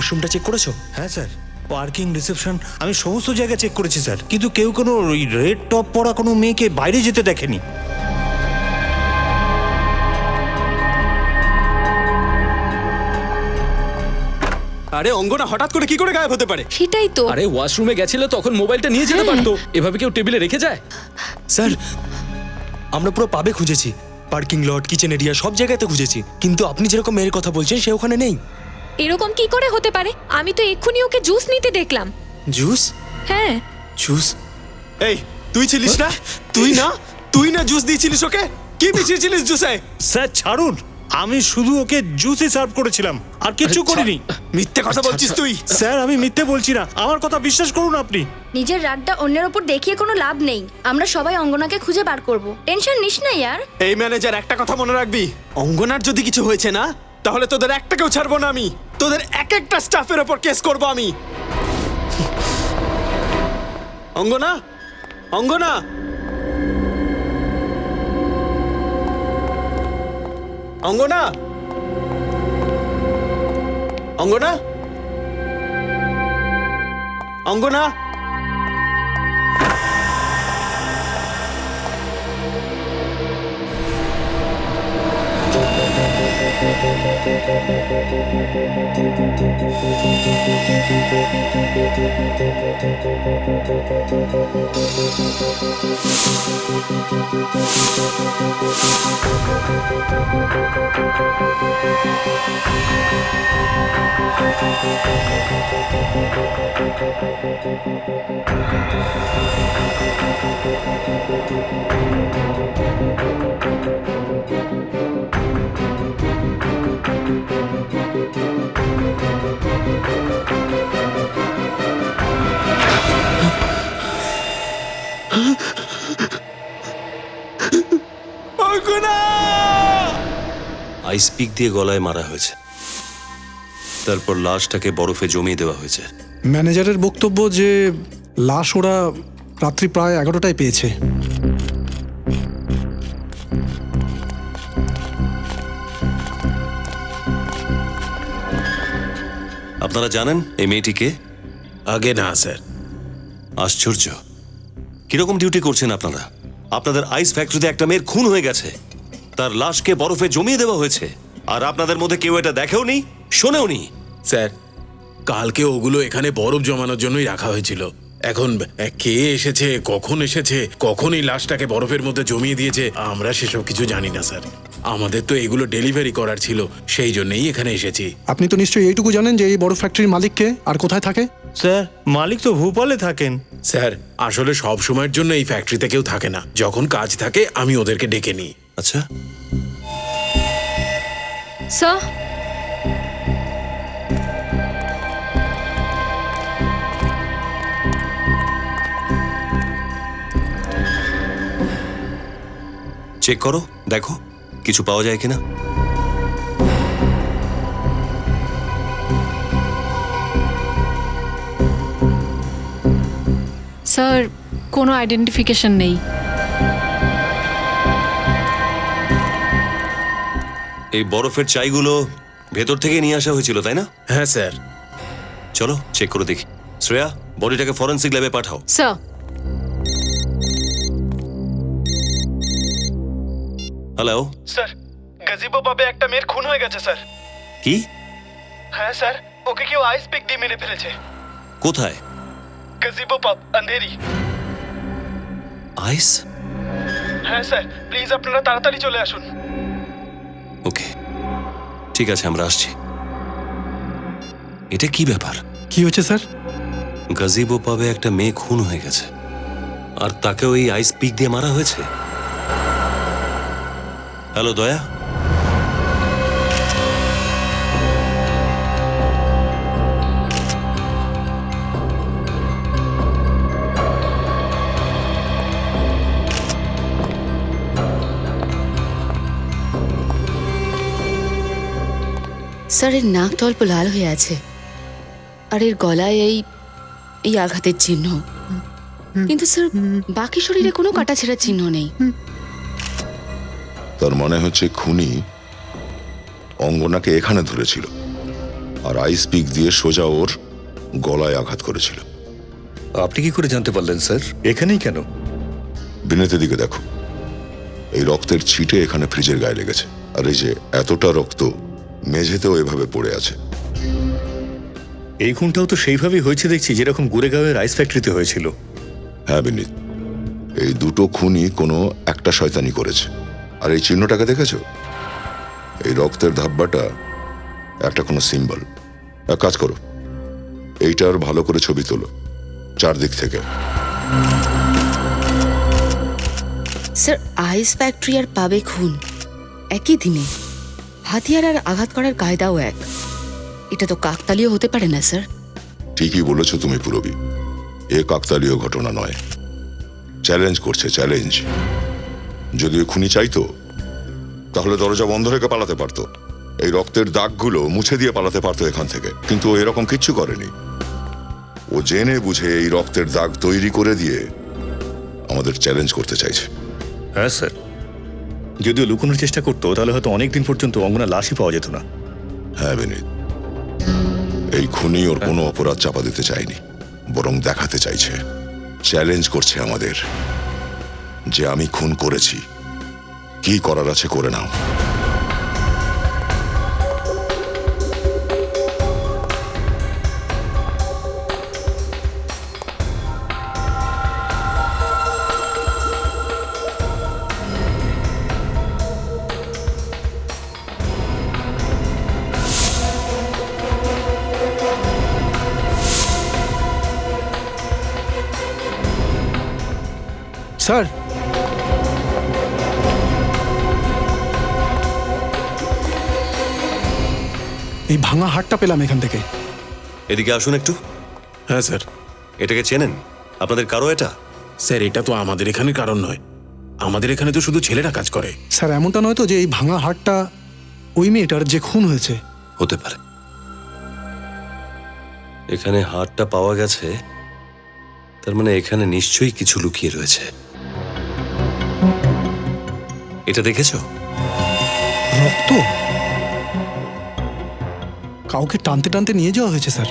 ওয়াশরুমটা check করেছো? হ্যাঁ sir, parking, reception, আমি সমস্ত জায়গা চেক করেছি স্যার, কিন্তু কেউ কোনো ওই রেড টপ পরা কোনো মেয়েকে বাইরে যেতে দেখেনি। আরে অঙ্গনা হঠাৎ করে কি করে গায়েব হতে পারে? সেটাই তো। আরে ওয়াশরুমে গেছিল, তখন মোবাইলটা নিয়ে যেতে পারতো। এভাবে কেউ টেবিলে রেখে যায়? স্যার, আমরা পুরো পাবে খুঁজেছি, পার্কিং লট, কিচেন এরিয়া, সব জায়গাতে খুঁজেছি, কিন্তু আপনি যেরকম মেয়ের কথা বলছেন সে ওখানে নেই। এরকম কি করে হতে পারে? আমি তো এক্ষুনি ওকে জুস নিতে দেখলাম। জুস? হ্যাঁ। জুস? এই তুই ছিলিস না? তুই না জুস দিয়েছিলিস ওকে? কি মিশিয়েছিলিস জুসে? স্যার ছাড়ুন, আমি শুধু ওকে জুসই সার্ভ করেছিলাম, আর কিছু করিনি। মিথ্যে কথা বলছিস তুই। স্যার আমি মিথ্যে বলছি না, আমার কথা বিশ্বাস করুন আপনি। নিজের রাগটা অন্যের ওপর দেখিয়ে কোনো লাভ নেই। আমরা সবাই অঙ্গনাকে খুঁজে বার করব, টেনশন নিস না ইয়ার। এই ম্যানেজার, একটা কথা মনে রাখবি, অঙ্গনার যদি কিছু হয়েছে না, তাহলে তোদের একটাকেও ছাড়বো না আমি। তোদের এক একটা স্টাফের ওপর কেস করব আমি। অঙ্গনা, অঙ্গনা, অঙ্গনা, অঙ্গনা, অঙ্গনা। আইস পিক দিয়ে গলায় মারা হয়েছে, তারপর লাশটাকে বরফে জমিয়ে দেওয়া হয়েছে। ম্যানেজারের বক্তব্য যে লাশ ওরা রাত্রি প্রায় 11টায় পেয়েছে। আপনারা জানেন এই মেয়েটিকে? আগে না স্যার। আশ্চর্য, কিরকম ডিউটি করছেন আপনারা? আপনাদের আইস ফ্যাক্টরিতে একটা মেয়ের খুন হয়ে গেছে, তার লাশকে বরফে জমিয়ে দেওয়া হয়েছে, আর আপনাদের মধ্যে কেউ এটা দেখেও নি, শোনেও নি। স্যার, কালকে ওগুলো এখানে বরফ জমানোর জন্যই রাখা হয়েছিল। এখন কে এসেছে, কখন এই লাশটাকে বরফের মধ্যে জমিয়ে দিয়েছে, আমরা সেসব কিছু জানি না স্যার। আমাদের তো এগুলো ডেলিভারি করার ছিল, সেই জন্যই এখানে এসেছি। আপনি তো নিশ্চয়ই এইটুকু জানেন যে এই বড় ফ্যাক্টরির মালিককে আর কোথায় থাকে? স্যার মালিক তো ভোপালে থাকেন। স্যার, আসলে সব সময়ের জন্য এই ফ্যাক্টরিতে কেউ থাকে না, যখন কাজ থাকে আমি ওদেরকে ডেকে নিই। আচ্ছা, স্যার, চেক করো, দেখো কিছু পাওয়া যায় কিনা। স্যার, কোনো আইডেন্টিফিকেশন নেই। এই বরফের চাইগুলো ভেতর থেকে নিয়ে আসা হয়েছিল, তাই না? হ্যাঁ স্যার। চলো চেক করে দেখি। শ্রেয়া, বডিটাকে ফরেন্সিক ল্যাবে পাঠাও। স্যার। হ্যালো স্যার, গাজিবো পাবে একটা মেয়ের খুন হয়ে গেছে স্যার। কি? হ্যাঁ স্যার, ওকে কেউ আইস পিক দিয়ে মেরে ফেলেছে। কোথায়? গাজিবো পাব, আন্ধেরি। আইস? হ্যাঁ স্যার, প্লিজ আপনারা তাড়াতাড়ি চলে আসুন। ওকে, ঠিক আছে, আমরা আসছি। এটা কি ব্যাপার? কি হয়েছে স্যার? গাজিবো পাবে একটা মেয়ে খুন হয়ে গেছে, আর তাকে ওই আইস পিক দিয়ে মারা হয়েছে। হ্যালো দয়া, স্যার, এর নাকটা অল্প লাল হয়ে আছে, আর এর গলায় এই আঘাতের চিহ্ন, কিন্তু স্যার বাকি শরীরে কোনো কাটাছেঁড়ার চিহ্ন নেই। তার মনে হচ্ছে খুনি অঙ্গনাকে এখানে ধরেছিল। আর আইস পিক দিয়ে সোজা ওর গলায় আঘাত করেছিল। আপনি কি করে জানতে পারলেন স্যার? এখানেই কেন? বিনেতের দিকে দেখো, এই রক্তের ছিটে এখানে ফ্রিজের গায়ে লেগেছে, আর এই যে এতটা রক্ত মেঝেতেও এভাবে পড়ে আছে। এই খুনটাও তো সেইভাবেই হয়েছে দেখছি, যেরকম গুড়েগাঁওয়ের রাইস ফ্যাক্টরিতে হয়েছিল। হ্যাঁ বিনীত, এই দুটো খুনই কোনো একটা শয়তানি করেছে। আর এই চিহ্নটাকে দেখেছো? এই রক্তের ধাব্বাটা একটা কোনো সিম্বল। এক কাজ করো, এইটার ভালো করে ছবি তোলো চারদিক থেকে। স্যার, আইস ফ্যাক্টরি আর পাবে খুন একই দিনে, হাতিয়ার আর আঘাত করার কায়দাও এক। এটা তো কাকতালীয় হতে পারে না স্যার। ঠিকই বলেছো তুমি পুরবী, এ কাকতালীয় ঘটনা নয়। চ্যালেঞ্জ করছে, চ্যালেঞ্জ। যদি ওই খুনি চাইতো তাহলে দরজা বন্ধ রেখে পালাতে পারতো, এই রক্তের দাগগুলো মুছে দিয়ে পালাতে পারতো এখান থেকে, কিন্তু ও এরকম কিচ্ছু করেনি। ও জেনে বুঝে এই রক্তের দাগ তৈরি করে দিয়ে আমাদের চ্যালেঞ্জ করতে চাইছে। হ্যাঁ স্যার, যদিও লুকোনোর চেষ্টা করতো তাহলে হয়তো অনেকদিন পর্যন্ত অঙ্গনা লাশই পাওয়া যেত না। হ্যাঁ বিনীত, এই খুনি ওর কোনো অপরাধ চাপা দিতে চায়নি, বরং দেখাতে চাইছে, চ্যালেঞ্জ করছে আমাদের যে আমি খুন করেছি, কি করার আছে করে নাও। স্যার, এই ভাঙা হাটটা পেলাম এখান থেকে। এদিকে আসুন একটু। হ্যাঁ স্যার। এটাকে চেনেন? আপনাদের কারো এটা? স্যার, এটা তো আমাদের এখানে কারণ নয়, আমাদের এখানে তো শুধু ছেলেরা কাজ করে। স্যার, এমনটা নয় তো যে এই ভাঙা হাটটা ওই মেয়েটার যে খুন হয়েছে? হতে পারে। এখানে হাড়টা পাওয়া গেছে, তার মানে এখানে নিশ্চয়ই কিছু লুকিয়ে রয়েছে। এটা দেখেছো? রক্ত কাউকে টানতে টানতে নিয়ে যাওয়া হয়েছে স্যার।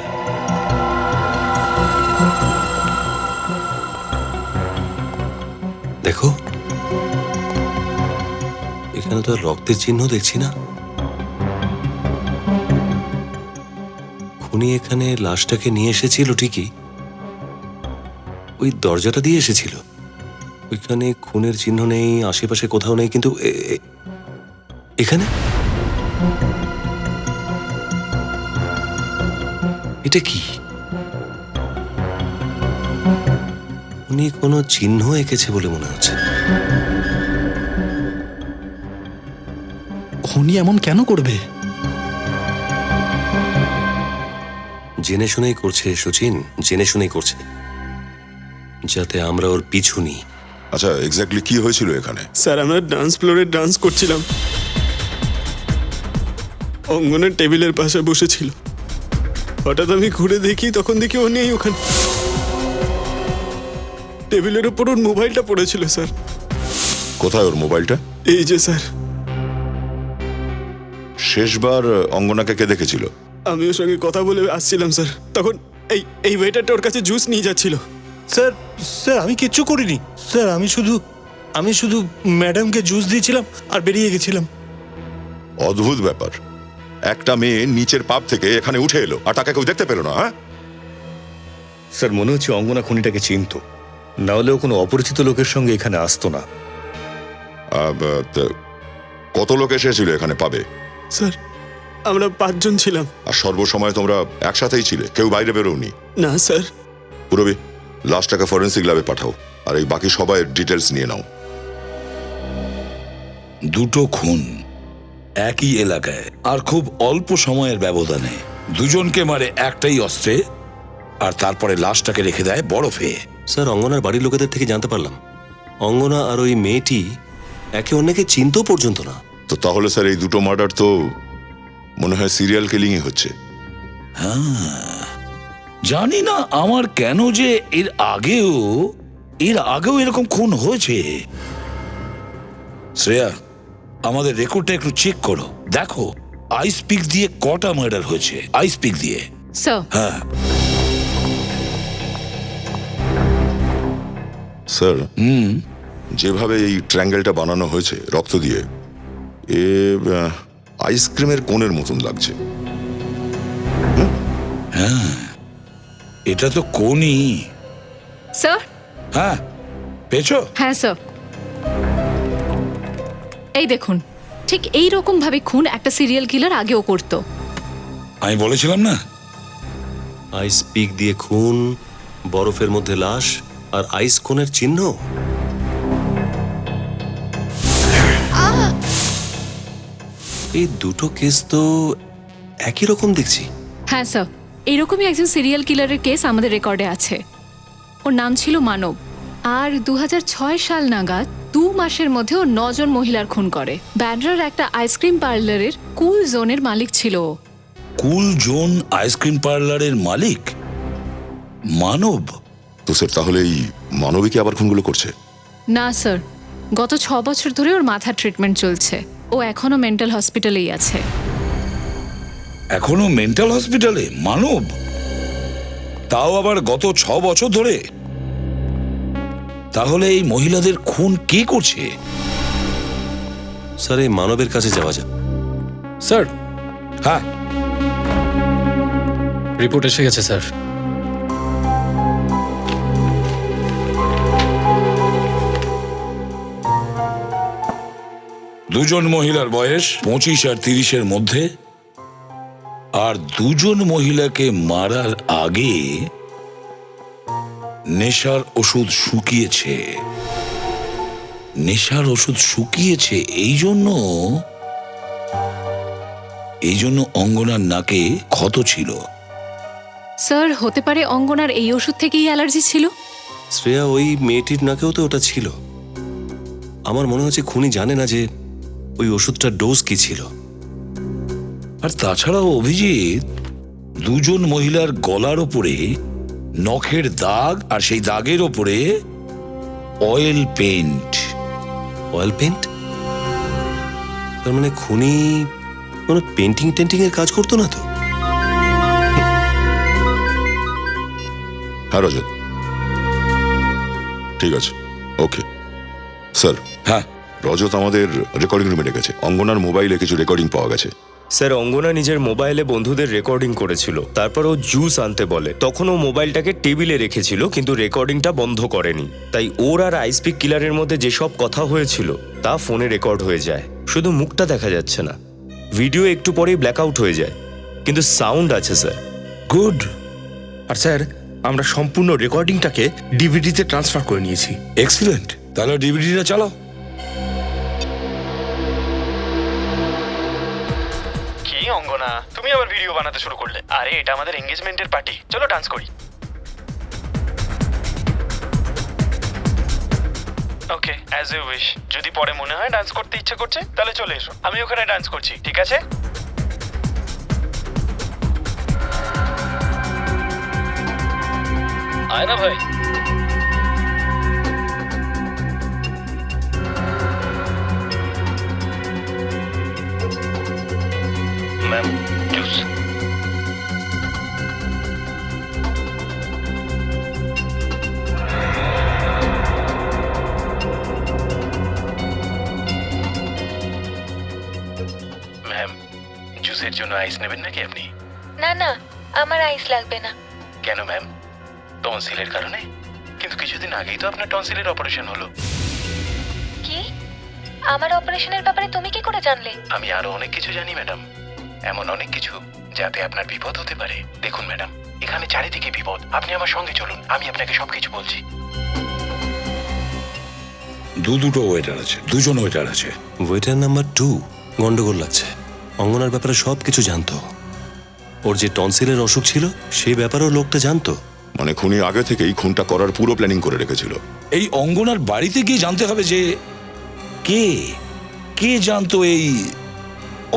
দেখো, এখানে তো আর রক্তের চিহ্ন দেখছি না। খুনি এখানে লাশটাকে নিয়ে এসেছিল ঠিকই, ওই দরজাটা দিয়ে এসেছিল। ওইখানে খুনের চিহ্ন নেই, আশেপাশে কোথাও নেই, কিন্তু এখানে এটা কি? উনি কোনো চিহ্ন এঁকেছে বলে মনে হচ্ছে। খুনি এমন কেন করবে? জেনে শুনেই করছে সচিন, জেনে শুনেই করছে, যাতে আমরা ওর পিছু নিই। আচ্ছা, এক্স্যাক্টলি কি হয়েছিল এখানে? স্যার, আমরা ডান্স ফ্লোরে ডান্স করছিলাম, অঙ্গনের টেবিলের পাশে বসেছিল। হঠাৎ আমি ঘুরে দেখি, তখন দেখি ও নেই ওখানে। টেবিলের উপর ওর মোবাইলটা পড়েছিল স্যার। কোথায় ওর মোবাইলটা? এই যে স্যার। শেষবার অঙ্গনাকে কে দেখেছিল? আমি ওর সঙ্গে কথা বলে আসছিলাম স্যার, তখন এই ওয়েটারটা ওর কাছে জুস নিয়ে যাচ্ছিল। স্যার, স্যার আমি কিচ্ছু করিনি স্যার, আমি শুধু ম্যাডামকে জুস দিয়েছিলাম আর বেরিয়ে গেছিলাম। অদ্ভুত ব্যাপার, একটা মেয়ে নিচের পাপ থেকে এখানে উঠে এলো আর তাকে কেউ দেখতে পেল না। হ্যাঁ স্যার, মনে হচ্ছে অঙ্গনা খুনিটাকে চিনতো, না হলেও কোনো অপরিচিত লোকের সঙ্গে এখানে আসতো না। কত লোক এসেছিল এখানে পাবে? স্যার, আমরা 5 জন ছিলাম। আর সর্বসময় তোমরা একসাথেই ছিলে, কেউ বাইরে বেরোনি? না স্যার। পুরবী, লাশটাকে ফরেন্সিক ল্যাবে পাঠাও, আর এই বাকি সবাই ডিটেলস নিয়ে নাও। দুটো খুন একই এলাকায় আর খুব অল্প সময়ের ব্যবধানে, দুজনকে মারে একটাই অস্ত্রে, আর তারপরে লাশটাকে রেখে দেয় বরফে। স্যার, অঙ্গনার বাড়ির লোকেদের থেকে জানতে পারলাম অঙ্গনা আর ওই মেয়েটি একে অন্যকে চিনতেও পর্যন্ত না। তো তাহলে স্যার, এই দুটো মার্ডার তো মনে হয় সিরিয়াল কিলিংই হচ্ছে। হ্যাঁ, জানি না আমার কেন যে এর আগেও এরকম খুন হয়েছে। শ্রেয়া, আমাদের রেকর্ডটা একটু চেক করো, দেখো আইস পিক দিয়ে কটা মার্ডার হয়েছে? আইস পিক দিয়ে? স্যার হ্যাঁ। স্যার যেভাবে এই ট্রায়াঙ্গেলটা বানানো হয়েছে রক্ত দিয়ে, এ আইসক্রিমের কোণের মতন লাগছে। এটা তো কোনই। স্যার। হ্যাঁ, পেয়েছো? হ্যাঁ স্যার, এই দেখুন, ঠিক এই রকম ভাবে খুন একটা সিরিয়াল কিলার আগেও করতো। আমি বলেছিলাম না? আইস পিক দিয়ে খুন, বরফের মধ্যে লাশ, আর আইস কোনের চিহ্ন। এই দুটো কেস তো একই রকম দেখছি। হ্যাঁ স্যার, এইরকমই একজন সিরিয়াল কিলারের কেস আমাদের রেকর্ডে আছে। ওর নাম ছিল মানব, আর 2006 সাল নাগাদ 2 মাসের মধ্যে ও 9 জন মহিলার খুন করে। ব্যান্ড্রার একটা আইসক্রিম পার্লারের কুল জোনের মালিক ছিল ও। কুল জোন আইসক্রিম পার্লারের মালিক মানব? তো স্যার তাহলে এই মানবিক আবার খুনগুলো করছে? না স্যার, গত 6 বছর ধরে ওর মাথার ট্রিটমেন্ট চলছে। ও এখনো মেন্টাল হসপিটালেই আছে। এখনো মেন্টাল হসপিটালে মানব? তাও আবার গত 6 বছর ধরে? তাহলে এই মহিলাদের খুন কে করছে? স্যার, এই মানবের কাছে যাওয়া যাক। স্যার, হ্যাঁ, রিপোর্ট এসে গেছে স্যার। দুজন মহিলার বয়স 25 আর 30-এর মধ্যে, আর দুজন মহিলাকে মারার আগে নেশার ওষুধ শুকিয়েছে। নেশার ওষুধ শুকিয়েছে এই জন্য অঙ্গনার নাকে ক্ষত ছিল। স্যার, হতে পারে অঙ্গনার এই ওষুধ থেকেই অ্যালার্জি ছিল। শ্রেয়া, ওই মেয়েটির নাকেও তো ওটা ছিল। আমার মনে হচ্ছে খুনি জানে না যে ওই ওষুধটার ডোজ কি ছিল। আর তাছাড়াও অভিজিৎ, দুজন মহিলার গলার ওপরে নখের দাগ, আর সেই দাগের ওপরে অয়েল পেইন্ট। Oil paint? তার মানে খুনি কোনো পেন্টিং টেন্টিং এর কাজ করতো না তো? হ্যাঁ রজত, ঠিক আছে, ওকে। স্যার, হ্যাঁ, রজত আমাদের রেকর্ডিং রুমে ডেকেছে। অঙ্গনার মোবাইলে কিছু রেকর্ডিং পাওয়া গেছে। স্যার, অঙ্গনা নিজের মোবাইলে বন্ধুদের রেকর্ডিং করেছিল। তারপর ও জুস আনতে বলে। তখন ও মোবাইলটাকে টেবিলে রেখেছিল, কিন্তু রেকর্ডিংটা বন্ধ করেনি। তাই ওর আর আইসপিক কিলারের মধ্যে যেসব কথা হয়েছিল তা ফোনে রেকর্ড হয়ে যায়। শুধু মুখটা দেখা যাচ্ছে না। ভিডিও একটু পরেই ব্ল্যাকআউট হয়ে যায়, কিন্তু সাউন্ড আছে স্যার। গুড। আর স্যার, আমরা সম্পূর্ণ রেকর্ডিংটাকে ডিভিডিতে ট্রান্সফার করে নিয়েছি। এক্সিলেন্ট। তাহলে ডিভিডিটা চালাও। কি অঙ্গনা, তুমি আবার ভিডিও বানাতে শুরু করলে? আরে এটা আমাদের এঙ্গেজমেন্টের পার্টি, চলো ডান্স করি। ওকে, অ্যাজ ইউ উইশ। যদি পরে মনে হয় ডান্স করতে ইচ্ছে করছে তাহলে চলে এসো, আমি ওখানে ডান্স করছি, ঠিক আছে? আয় না ভাই। Ma'am, juice. ম্যাম, জুসের জন্য আইস নেবেন নাকি আপনি? না না, আমার আইস লাগবে না। কেন ম্যাম? টনসিলের কারণে? কিন্তু কিছুদিন আগেই তো আপনার টনসিলের অপারেশন হলো। কি? আমার অপারেশনের ব্যাপারে তুমি কি করে জানলে? আমি আরো অনেক কিছু জানি ম্যাডাম, এমন অনেক কিছু যাতে আপনার বিপদ হতে পারে। দেখুন ম্যাডাম, এখানে চারিদিকে বিপদ। আপনি আমার সঙ্গে চলুন, আমি আপনাকে সবকিছু বলছি। দুটো ওয়েটার আছে, দুজন ওয়েটার আছে। ওয়েটার নাম্বার 2 গন্ডগোল লাগছে। অঙ্গনার ব্যাপারে সব কিছু জানতো। ওর যে টনসিলের অসুখ ছিল সেই ব্যাপারেও লোকটা জানতো। মানে খুনি আগে থেকেই খুনটা করার পুরো প্ল্যানিং করে রেখেছিল। এই অঙ্গনার বাড়িতে গিয়ে জানতে হবে যে কে জানতো এই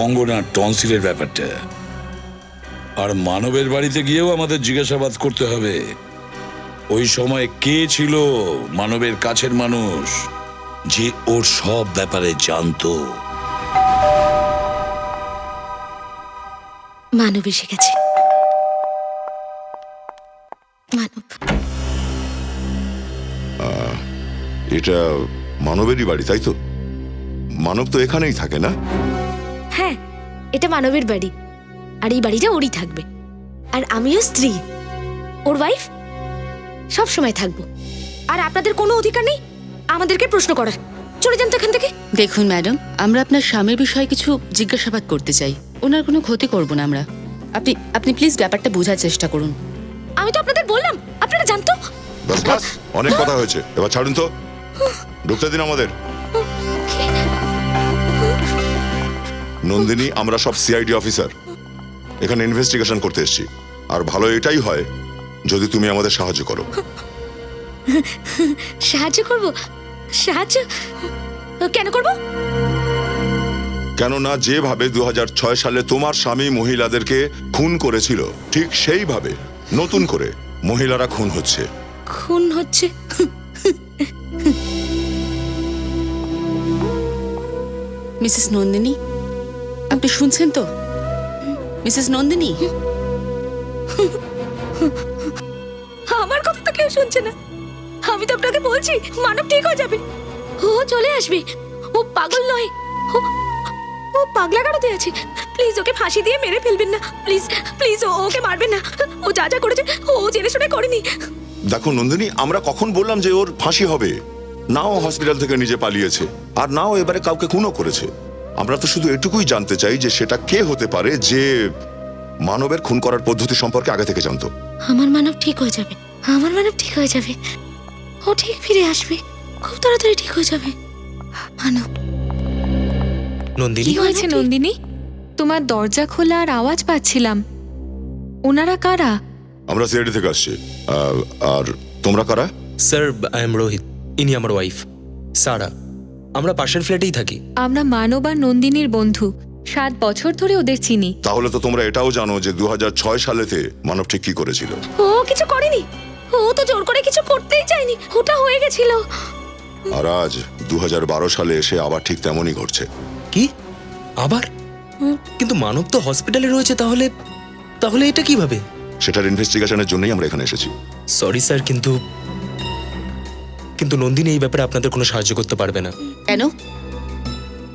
অঙ্গনার টনসিলের ব্যাপারটা। আর মানবের বাড়িতে গিয়েও আমাদের জিজ্ঞাসাবাদ করতে হবে ওই সময় কে ছিল মানবের কাছের মানুষ যে ওর সব ব্যাপারে জানতো। মানব এসে গেছে। মানব, এটা মানবেরই বাড়ি তাই তো? মানব তো এখানেই থাকে না? হ্যাঁ, এটা মানবের বাড়ি, আর এই বাড়িটা ওরই থাকবে। আর আমিও স্ত্রী, ওর ওয়াইফ, সব সময় থাকবো। আর আপনাদের কোনো অধিকার নেই আমাদেরকে প্রশ্ন করার। চলে যান তো এখান থেকে। দেখুন ম্যাডাম, আমরা আপনার স্বামীর বিষয়ে কিছু জিজ্ঞাসাবাদ করতে চাই। ওনার কোনো ক্ষতি করব না আমরা। আপনি প্লিজ ব্যাপারটা বোঝার চেষ্টা করুন। আমি তো আপনাদের বললাম, আপনারা জানতো। বাস বাস, অনেক কথা হয়েছে, এবার ছাড়ুন তো, ঢুকতে দিন আমাদের। নন্দিনী, আমরা সব সিআইডি অফিসার, এখানে ইনভেস্টিগেশন করতে এসেছি। আর ভালো এটাই হয় যদি তুমি আমাদের সাহায্য করো। সাহায্য করব? সাহায্য কেন করব? কেননা যেভাবে 2006 সালে তোমার স্বামী মহিলাদেরকে খুন করেছিল, ঠিক সেইভাবে নতুন করে মহিলারা খুন হচ্ছে। খুন হচ্ছে? মিসেস নন্দিনী, আপনি শুনছেন তো? মিসেস নন্দিনী, আমার কথা তো কেউ শুনছে না। আমি তো আপনাকে বলছি মানব ঠিক হয়ে যাবে, ও চলে আসবে। ও পাগল নয়, ও পাগলা গাড়োতে আছে। প্লিজ ওকে ফাঁসি দিয়ে মেরে ফেলবেন না, প্লিজ প্লিজ, ওকে মারবেন না। ও যা যা করেছে ও জেনে শুনে করেনি। দেখো নন্দিনী, আমরা কখন বললাম যে ওর ফাঁসি হবে? নাও হসপিটাল থেকে নিজে পালিয়েছে, আর নাও এবারে কাউকে খুনও করেছে। আমরা তো শুধু এটুকুই জানতে চাই যে সেটা কে হতে পারে যে মানবের খুন করার পদ্ধতি সম্পর্কে আগে থেকে জানতো। আমার মানব ঠিক হয়ে যাবে, আমার মানব ঠিক হয়ে যাবে। ও ঠিক ফিরে আসবে, খুব তাড়াতাড়ি ঠিক হয়ে যাবে। মানব। নন্দিনী, কি হয়েছে নন্দিনী? তোমার দরজা খোলা আর আওয়াজ পাচ্ছিলাম। ওনারা কারা? আমরা সিআইডি থেকে আসছি। আর তোমরা কারা? স্যার, আই এম রোহিত, ইনি আমার ওয়াইফ সারা। আমরা পাশের ফ্ল্যাটেই থাকি। আমরা মানব আর নন্দিনীর বন্ধু, 7 বছর ধরে ওদের চিনি। তাহলে তো তোমরা এটাও জানো যে 2006 সালেতে মানব ঠিক কি করেছিল। ও কিছু করেনি, ও তো জোর করে কিছু করতেই চায়নি, ওটা হয়ে গেছিল। আর আজ 2012 সালে এসে আবার ঠিক তেমনই ঘটছে। কি আবার? কিন্তু মানব তো হসপিটালে রয়েছে, তাহলে তাহলে এটা কিভাবে? সেটার ইনভেস্টিগেশনের জন্যই আমরা এখানে এসেছি। সরি স্যার, কিন্তু নন্দিনী এই ব্যাপারে আপনাদের কোনো সাহায্য করতে পারবে না। কেন?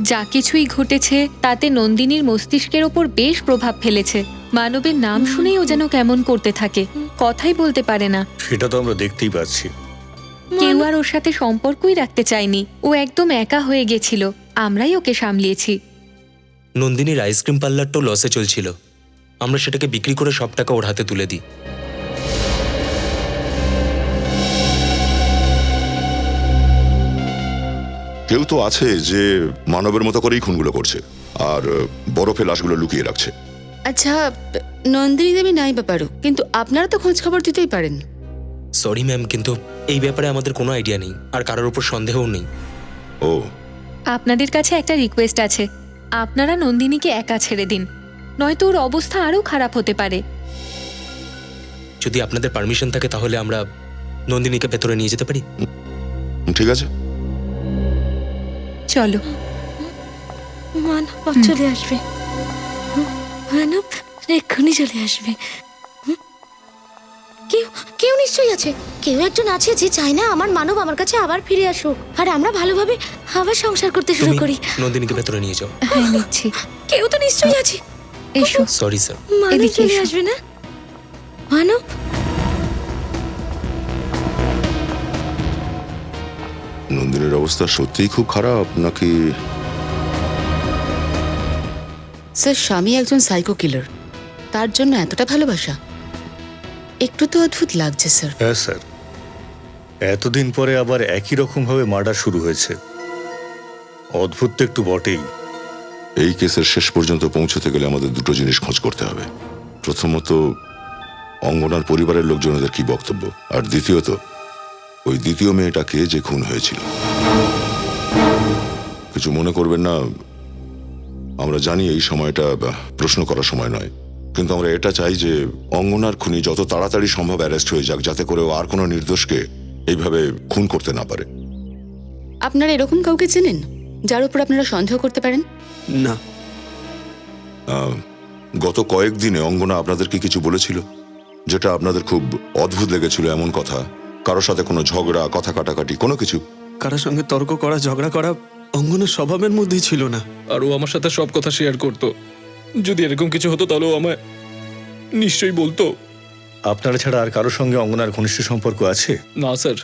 যা কিছুই ঘটেছে তাতে নন্দিনীর মস্তিষ্কের ওপর বেশ প্রভাব ফেলেছে। মানবের নাম শুনেই ও যেন কেমন করতে থাকে, কথাই বলতে পারে না। সেটা তো আমরা দেখতেই পাচ্ছি। কেউ আর ওর সাথে সম্পর্কই রাখতে চায়নি। ও একদম একা হয়ে গেছিল, আমরাই ওকে সামলিয়েছি। নন্দিনীর আইসক্রিম পার্লারটাও লসে চলছিল, আমরা সেটাকে বিক্রি করে সব টাকা ওর হাতে তুলে দিই। কেউ তো আছে যে মানবের মতো করেই খুনগুলো করছে আর বরফে লাশগুলো লুকিয়ে রাখছে। আচ্ছা, নন্দিনী দেবী নাই ব্যাপারও, কিন্তু আপনারা তো খোঁজ খবর দিতেই পারেন। সরি ম্যাম, কিন্তু এই ব্যাপারে আমাদের কোনো আইডিয়া নেই, আর কারোর উপর সন্দেহও নেই। ও, আপনাদের কাছে একটা রিকোয়েস্ট আছে, আপনারা নন্দিনীকে একা ছেড়ে দিন, নয়তো ওর অবস্থা আরো খারাপ হতে পারে। যদি আপনাদের পারমিশন থাকে তাহলে আমরা নন্দিনীকে ভেতরে নিয়ে যেতে পারি। ঠিক আছে, চলো। মানব চলে আসবে, মানব এক্ষুনি চলে আসবে। কেউ কেউ নিশ্চয়ই আছে, কেউ একজন আছে যে চায় না আমার মানব আমার কাছে আবার ফিরে আসুক, আর আমরা ভালোভাবে আবার সংসার করতে শুরু তুমি করি। নন্দিনীকে ভেতরে নিয়ে যাও। হ্যাঁ, নিচ্ছি। কেউ তো নিশ্চয়ই আছে। এসো। Sorry sir. মানব এদিকে চলে এসো। আসবে না? মানব, নন্দিনীর অবস্থা সত্যিই খুব খারাপ নাকি? স্যার, স্বামী একজন সাইকো কিলার, তার জন্য এতটা ভালোবাসা একটু তো অদ্ভুত লাগছে স্যার। হ্যাঁ স্যার, এতদিন পরে আবার একই রকম ভাবে মার্ডার শুরু হয়েছে। অদ্ভুত তো একটু বটেই। এই কেসের শেষ পর্যন্ত পৌঁছতে গেলে আমাদের দুটো জিনিস খোঁজ করতে হবে। প্রথমত, অঙ্গনার পরিবারের লোকজনদের কি বক্তব্য, আর দ্বিতীয়ত ওই দ্বিতীয় মেয়েটাকে যে খুন হয়েছিল। কিছু মনে করবেন না, আমরা জানি এই সময়টা প্রশ্ন করার সময় নয়, কিন্তু আমরা এটা চাই যে অঙ্গনার খুনি যত তাড়াতাড়ি সম্ভব অ্যারেস্ট হয়ে যাক, যাতে করে ও আর কোনো নির্দোষকে এইভাবে খুন করতে না পারে। আপনারা এরকম কাউকে চেনেন যার উপর আপনারা সন্দেহ করতে পারেন? না। গত কয়েকদিনে অঙ্গনা আপনাদেরকে কিছু বলেছিল যেটা আপনাদের খুব অদ্ভুত লেগেছিল, এমন কথা? কারোর সাথে কোনো ঝগড়া, কথা কাটাকাটি, কোনো কিছু? কারোর সঙ্গে তর্ক করা, ঝগড়া করা অঙ্গনের স্বভাবের মধ্যেই ছিল না। আর ও আমার সাথে সব কথা শেয়ার করতো। যদি এরকম কিছু হতো তাহলে ও আমায় নিশ্চয়ই বলতো। আপনারা ছাড়া আর কারোর সঙ্গে অঙ্গনার ঘনিষ্ঠ সম্পর্ক আছে? না স্যার,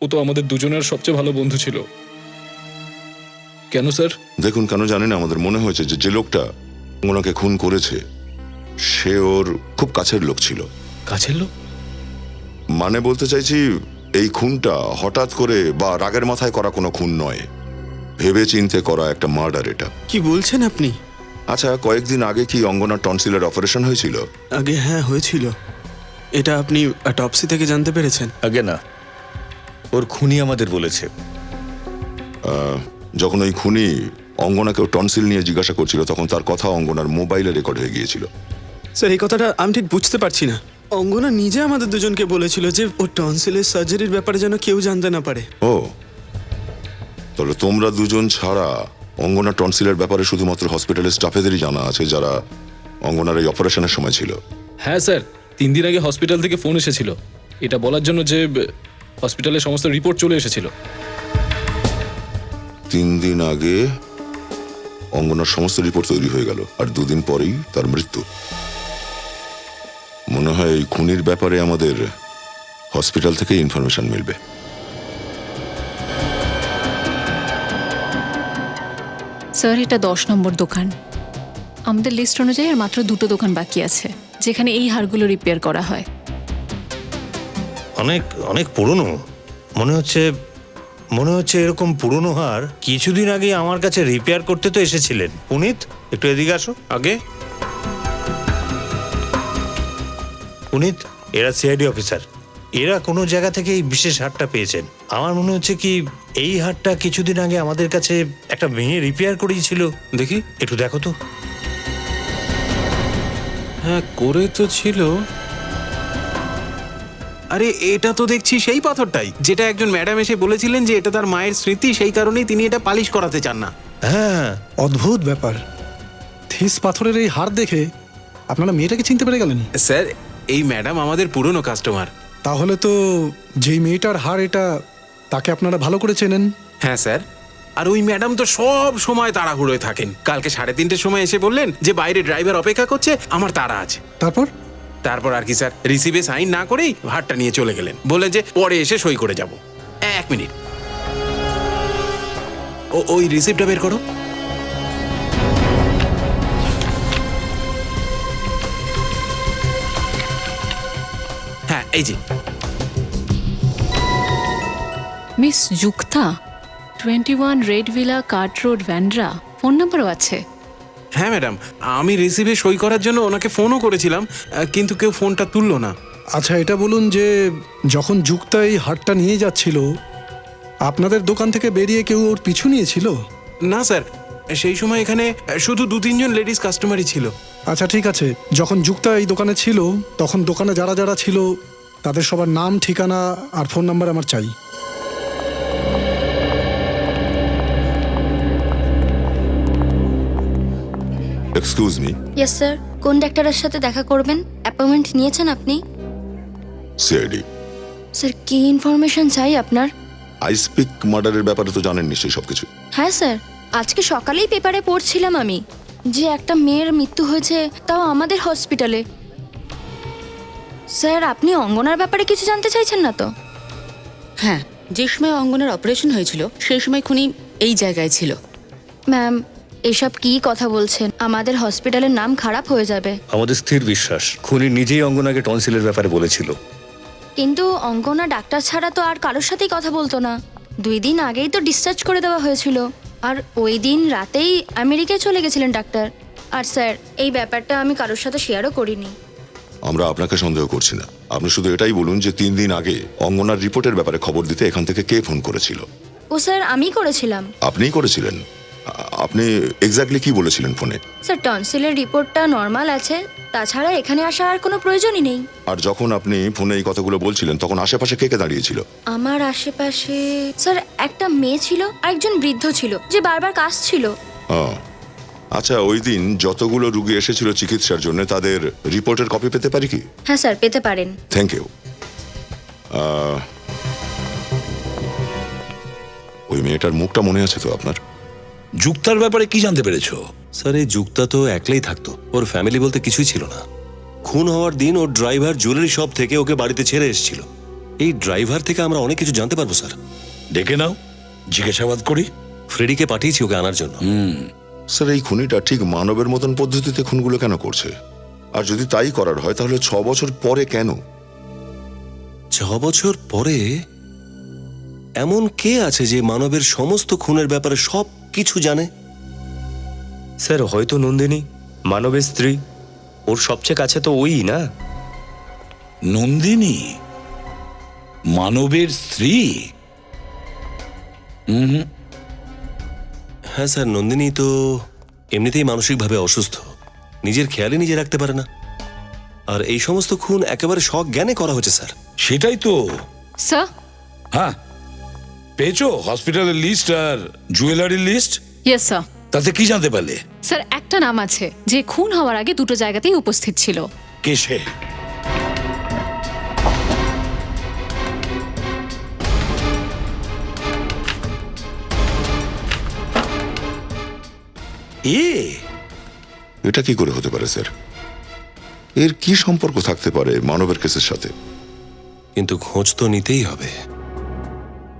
ও তো আমাদের দুজনের সবচেয়ে ভালো বন্ধু ছিল। কেন স্যার? দেখুন, কেন জানি না, আমাদের মনে হয়েছে যে লোকটা অঙ্গনাকে খুন করেছে সে ওর খুব কাছের লোক ছিল। কাছের লোক? মানে বলতে চাইছি, এই খুনটা হঠাৎ করে বা রাগের মাথায় করা কোনো খুন নয়, ভেবে চিন্তে করা একটা মার্ডার এটা। কি বলছেন আপনি? আচ্ছা, কয়েকদিন আগে কি অঙ্গনার টনসিলের অপারেশন হয়েছিল? আগে হ্যাঁ হয়েছিল। এটা আপনি অটপসি থেকে জানতে পেরেছেন? আগে না, ওর খুনি আমাদের বলেছে। যখন ওই খুনি অঙ্গনাকে টনসিল নিয়ে জিজ্ঞাসা করছিল তখন তার কথা অঙ্গনার মোবাইলে রেকর্ড হয়ে গিয়েছিল। স্যার, এই কথাটা আমি ঠিক বুঝতে পারছি না। অঙ্গনা নিজে আমাদের দুজনকে বলেছিল যে ও টনসিলের সার্জারির ব্যাপারে যেন কেউ জানতে না পারে। ও, তাহলে তোমরা দুজন ছাড়া অঙ্গনা টনসিলের ব্যাপারে শুধুমাত্র হসপিটালের স্টাফেদেরই জানা আছে যারা অঙ্গনার এই অপারেশনের সময় ছিল? হ্যাঁ স্যার, 3 দিন আগে হসপিটাল থেকে ফোন এসেছিল এটা বলার জন্য যে হসপিটালের সমস্ত রিপোর্ট চলে এসেছিল। 3 দিন আগে অঙ্গনার সমস্ত রিপোর্ট তৈরি হয়ে গেল আর 2 দিন পরেই তার মৃত্যু। মনে হয় এই খুনির ব্যাপারে আমাদের হসপিটাল থেকে ইনফরমেশন মিলবে। স্যার, এটা 10 নম্বর দোকান। আমাদের লিস্ট অনুযায়ী আর মাত্র 2টো দোকান বাকি আছে যেখানে এই হারগুলো রিপেয়ার করা হয়। অনেক অনেক পুরনো মনে হচ্ছে এরকম পুরনো হার কিছুদিন আগে আমার কাছে রিপেয়ার করতে তো এসেছিলেন। পুনিত, একটু এদিকে আসো। আগে পুনিত, এরা সিআইডি অফিসার, এরা কোনো জায়গা থেকে এই বিশেষ হারটা পেয়েছেন। আমার মনে হচ্ছে কি এই হারটা কিছুদিন আগে আমাদের কাছে একটা মেয়ে রিপেয়ার করিয়েছিল। দেখি, একটু দেখো তো। হ্যাঁ, করে তো ছিল। আরে এটা তো দেখছি সেই পাথরটাই, যেটা একজন ম্যাডাম এসে বলেছিলেন যে এটা তার মায়ের স্মৃতি, সেই কারণেই তিনি এটা পালিশ করাতে চান না। হ্যাঁ, অদ্ভুত ব্যাপার। থিস পাথরের এই হার দেখে আপনারা মেয়েটাকে চিনতে পেরে গেলেন? স্যার, এই ম্যাডাম আমাদের পুরনো কাস্টমার। তাহলে তো যেই মেয়েটার হার এটা, তাকে আপনারা ভালো করে চেনেন। হ্যাঁ স্যার, আর ওই ম্যাডাম তো সব সময় তাড়াহুড়োয় থাকেন। কালকে 3:30-র সময় এসে বললেন যে বাইরে ড্রাইভার অপেক্ষা করছে, আমার তাড়া আছে। তারপর আর কি স্যার, রিসিভে সাইন না করেই হারটা নিয়ে চলে গেলেন, বলে যে পরে এসে সই করে যাব। 1 মিনিট, ওই রিসিপ্টটা বের করো। হ্যাঁ, এই যে। Miss Yukta, 21 red villa cart road, Bandra. Phone নাম্বারও আছে। হ্যাঁ ম্যাডাম, আমি রিসিভে সই করার জন্য ওনাকে ফোনও করেছিলাম, কিন্তু কেউ ফোনটা তুললো না। আচ্ছা, এটা বলুন যে যখন যুক্তা এই হারটা নিয়ে যাচ্ছিল আপনাদের দোকান থেকে বেরিয়ে কেউ ওর পিছু নিয়েছিল? না স্যার, সেই সময় এখানে শুধু 2-3 জন লেডিস কাস্টমারই ছিল। আচ্ছা ঠিক আছে, যখন যুক্তা এই দোকানে ছিল তখন দোকানে যারা যারা ছিল তাদের সবার নাম, ঠিকানা আর ফোন নাম্বার আমার চাই। Excuse me. ইয়েস স্যার, কোন ডাক্তারের সাথে দেখা করবেন? অ্যাপয়েন্টমেন্ট নিয়েছেন আপনি? সিআইডি। স্যার, কি ইনফরমেশন চাই আপনার? আইসপিক মার্ডারের ব্যাপারে তো জানেন নিশ্চয়ই সবকিছু। হ্যাঁ স্যার, আজকে সকালেই পেপারে পড়ছিলাম আমি যে একটা মেয়ের মৃত্যু হয়েছে, তাও আমাদের হসপিটালে। স্যার, আপনি অঙ্গনার ব্যাপারে কিছু জানতে চাইছেন না তো? হ্যাঁ, যে সময় অঙ্গনার অপারেশন হয়েছিল সেই সময় খুনি এই জায়গায় ছিল। ম্যাম, এসব কি কথা বলছেন? আমাদের হসপিটালের নাম খারাপ হয়ে যাবে। আমাদের স্থির বিশ্বাস খুনি নিজেই অঙ্গনাকে টনসিলের ব্যাপারে বলেছিল। কিন্তু অঙ্গনা ডাক্তার ছাড়া তো আর কারোর সাথেই কথা বলতো না। 2 দিন আগেই তো ডিসচার্জ করে দেওয়া হয়েছিল, আর ওই দিন রাতেই আমেরিকায় চলে গেছিলেন ডাক্তার। আর স্যার, এই ব্যাপারটা আমি কারোর সাথে শেয়ারও করিনি। আমরা আপনাকে সন্দেহ করছি না, আপনি শুধু এটাই বলুন যে 3 দিন আগে অঙ্গনার রিপোর্টের ব্যাপারে খবর দিতে এখান থেকে কে ফোন করেছিল? ও স্যার, আমি করেছিলাম। আপনিই করেছিলেন? আপনি এক্স্যাক্টলি কি বলেছিলেন ফোনে? স্যার, টনসিলের রিপোর্টটা নর্মাল আছে, তাছাড়া এখানে আসার আর কোনো প্রয়োজনই নেই। আর যখন আপনি ফোনে এই কথাগুলো বলছিলেন তখন আশেপাশে কে কে দাঁড়িয়েছিল? আমার আশেপাশে স্যার একটা মেয়ে ছিল আর একজন বৃদ্ধ ছিল যে বারবার কাশছিল। হ্যাঁ, আচ্ছা, ওই দিন যতগুলো রুগী এসেছিল চিকিৎসার জন্য তাদের রিপোর্টের কপি পেতে পারি কি? হ্যাঁ স্যার, পেতে পারেন। Thank you. ওই মেয়েটার মুখটা মনে আছে তো আপনার? যুক্তার ব্যাপারে কি জানতে পেরেছো? স্যার, এই যুক্তা তো একলাই থাকতো, ওর ফ্যামিলি বলতে কিছুই ছিল না। খুন হওয়ার দিন ওর ড্রাইভার জুয়েলারি শপ থেকে ওকে বাড়িতে ছেড়ে এসেছিল। এই ড্রাইভার থেকে আমরা অনেক কিছু জানতে পারবো স্যার। ডেকে নাও, জিজ্ঞাসাবাদ করি। ফ্রেডিকে পাঠিয়েছি ওকে আনার জন্য। স্যার, এই খুনিটা ঠিক মানবের মতন পদ্ধতিতে খুনগুলো কেন করছে? আর যদি তাই করার হয় তাহলে 6 বছর পরে কেন? 6 বছর পরে এমন কে আছে যে মানবের সমস্ত খুনের ব্যাপারে সব কিছু জানে? স্যার, হয়তো নন্দিনী, মানবের স্ত্রী। ওর সবচেয়ে কাছে তো ওই না? নন্দিনী মানবের স্ত্রী? হ্যাঁ স্যার, নন্দিনী তো এমনিতেই মানসিকভাবে অসুস্থ, নিজের খেয়ালই নিজে রাখতে পারে না। আর এই সমস্ত খুন একেবারে সজ্ঞানে করা হচ্ছে স্যার। সেটাই তো। স্যার। হ্যাঁ, পেয়েছো হসপিটালের লিস্ট আর জুয়েলারির লিস্ট? Yes sir. তাতে কি জানতে পারলে? স্যার, একটা নাম আছে যে খুন হওয়ার আগে দুটো জায়গাতেই উপস্থিত ছিল। কে সে? এটা কি করে হতে পারে স্যার? এর কি সম্পর্ক থাকতে পারে মানবের কেসের সাথে? কিন্তু খোঁজ তো নিতেই হবে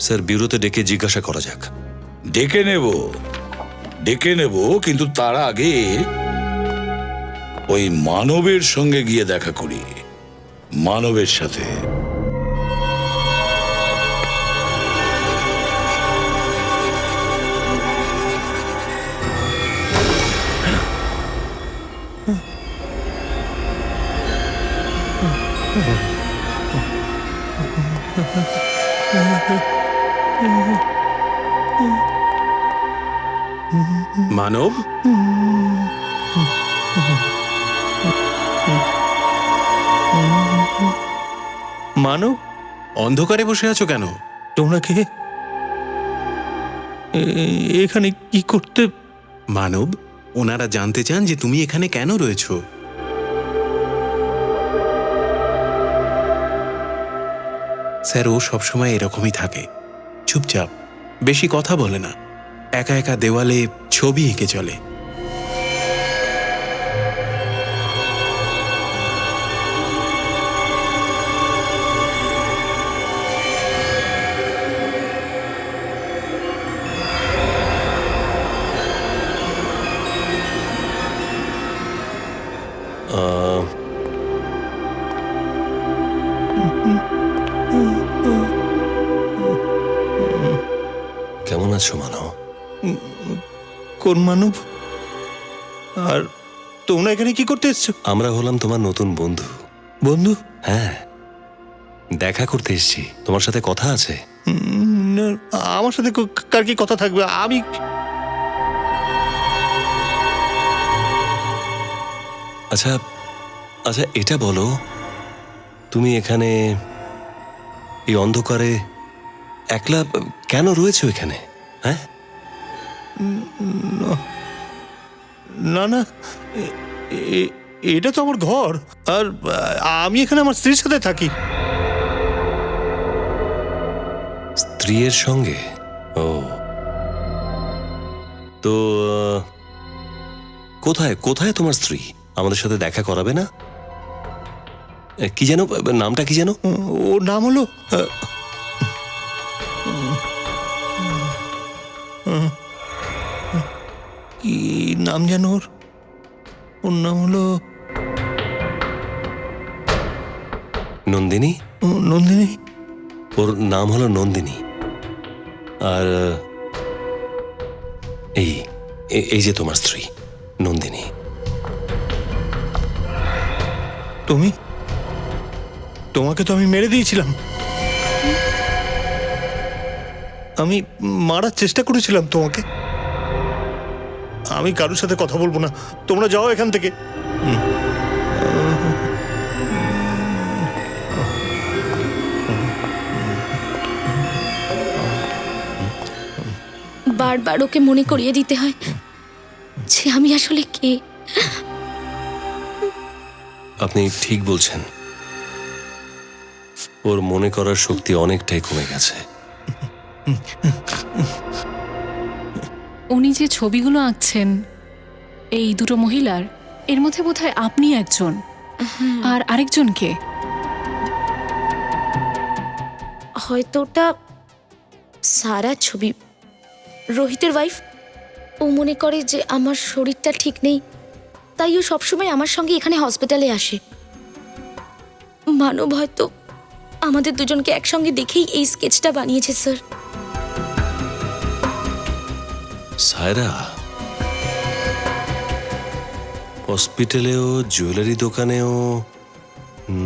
স্যার। ব্যুরোতে ডেকে জিজ্ঞাসা করা যাক। ডেকে নেব, কিন্তু তার আগে ওই মানবের সঙ্গে গিয়ে দেখা করি। মানবের সাথে। মানব, মানব, অন্ধকারে বসে আছো কেন? তোমরা কে? এখানে কি করতে? মানব, ওনারা জানতে চান যে তুমি এখানে কেন রয়েছো। স্যার, ও সবসময় এরকমই থাকে, চুপচাপ, বেশি কথা বলে না, একা একা দেওয়ালে ছবি এঁকে চলে। কেমন আছো মানব? কোন মানব? আর তোমরা এখানে কি করতে এসছো? আমরা হলাম তোমার নতুন বন্ধু। বন্ধু? হ্যাঁ, দেখা করতে এসেছি। তোমার সাথে কথা আছে? না, আমার সাথে কার কি কথা থাকবে? আমি আচ্ছা আচ্ছা, এটা বলো, তুমি এখানে এই অন্ধকারে একলা কেন রয়েছো এখানে? হ্যাঁ, না না, এটা তো আমার ঘর, আর আমি এখানে আমার স্ত্রীর সাথে থাকি। স্ত্রীর সঙ্গে? ও, তো কোথায় কোথায় তোমার স্ত্রী? আমাদের সাথে দেখা করাবে না? কি যেন নামটা, কি যেন? ওর নাম হলো কি নাম যেন? ওর নাম হলো নন্দিনী। নন্দিনী? ওর নাম হলো নন্দিনী। আর এই এই যে তোমার স্ত্রী নন্দিনী। তোমাকে তো আমি মেরে দিয়েছিলাম। আমি মারার চেষ্টা করেছিলাম তোমাকে। আমি কারোর সাথে কথা বলবো না, তোমরা যাও এখান থেকে। বারবার ওকে মনে করিয়ে দিতে হয় যে আমি আসলে কে। আপনি ঠিক বলছেন, ওর মনে করার শক্তি অনেকটাই কমে গেছে। উনি যে ছবিগুলো আঁকছেন এই দুটো মহিলার, এর মধ্যে বোধহয় আপনি একজন, আর আরেকজন কে? হয়তো ওটা সারা ছবি, রোহিতের ওয়াইফ। ও মনে করে যে আমার শরীরটা ঠিক নেই, তাই ও সবসময় আমার সঙ্গে এখানে হসপিটালে আসে। মানব হয়তো আমাদের দুজনকে একসঙ্গে দেখেই এই স্কেচটা বানিয়েছে স্যার। সায়রা হসপিটালেও, জুয়েলারি দোকানেও,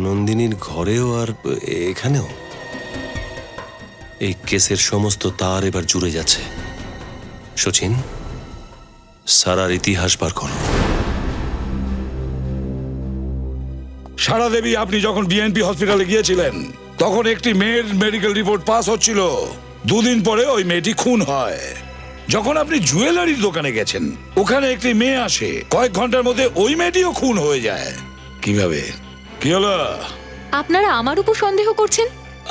নন্দিনীর ঘরেও, আর এখানেও এই কেসের সমস্ত তার এবার জুড়ে যাচ্ছে। সচিন, সারার ইতিহাস বার করো। সারা দেবী, আপনি যখন বিএনপি হসপিটালে গিয়েছিলেন তখন একটি মেয়ের মেডিকেল রিপোর্ট পাস হচ্ছিল। 2 দিন পরে ওই মেয়েটি খুন হয়। যখন আপনি জুয়েলারির দোকানে গেছেন ওখানে একটি মেয়ে আসে, কয়েক ঘন্টার মধ্যে ওই মেয়েটিও খুন হয়ে যায়। কিভাবে? কি হলো? আপনারা আমার উপর সন্দেহ করছেন?